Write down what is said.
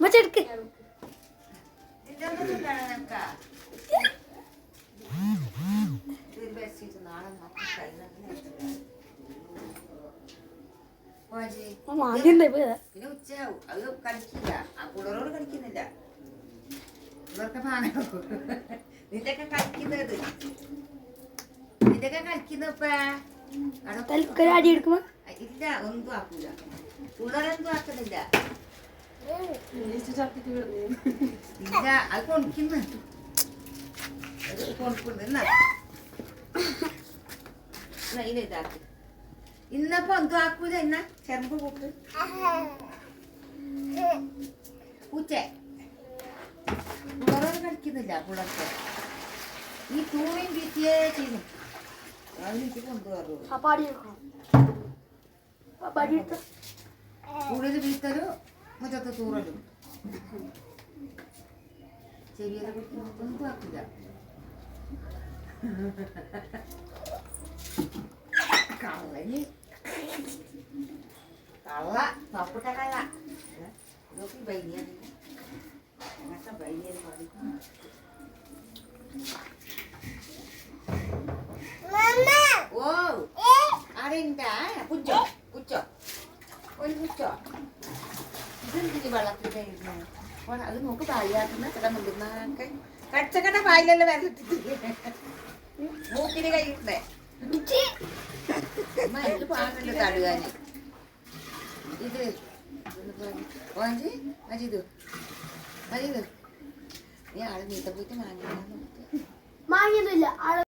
മച്ചെടുക്ക് പിന്നെ ഉച്ചയാവും അത് കളിക്കില്ല ആ പിള്ളേരോട് കളിക്കുന്നില്ല ഇവർക്ക് നിന്റെയൊക്കെ കളിക്കുന്നത് അടി എടുക്കുമ്പോ ഇല്ല ഒന്നും ആക്കൂല പിള്ളേരൊന്നും ആക്കുന്നില്ല ഇല്ല അത് കൊണിക്കുന്നു കൊണിക്കുന്നു ഇതാക്കി ഇന്നപ്പോ എന്തും ആക്കൂല എന്നാ ചെറുമ്പ് കൂട്ട് പൂച്ച പിള്ളേരോട് കളിക്കുന്നില്ല പിള്ളേർക്ക് ഈ തൂണിയും വീട്ടിയേ ചെയ്യുന്നു അതിലേക്ക് കൊണ്ടുപോകാറുള്ളൂ കൂടുതൽ വീട്ടലും മുറ്റത്ത് തൂറലും ചെവിയെ കുറിച്ച് ആക്കില്ല കള്ളന് കള്ള തപ്പിട്ട കള്ള നോക്കി ബൈനിയ അങ്ങനത്തെ ബൈനിയത് പഠിക്കും ഓ ആരെന്താ പുച്ചോ പുച്ചോ ഒരു പുച്ചോ ഇതെന്തിന് വെള്ളത്തിൽ അത് നോക്ക് പാലിയാക്കുന്ന കിടന്നുള്ളൊക്കെ കച്ചക്കട പാലിലെല്ലാം വരത്തിട്ട് മൂക്കിന് കഴിയുന്നേ എനിക്ക് പാകണ്ട് തടുകാന് ഇത് ഓഞ്ചി മജീദ് മജീദ് നീ ആള് നീത്ത പോയിട്ട് മാങ്ങിയൊന്നുമില്ല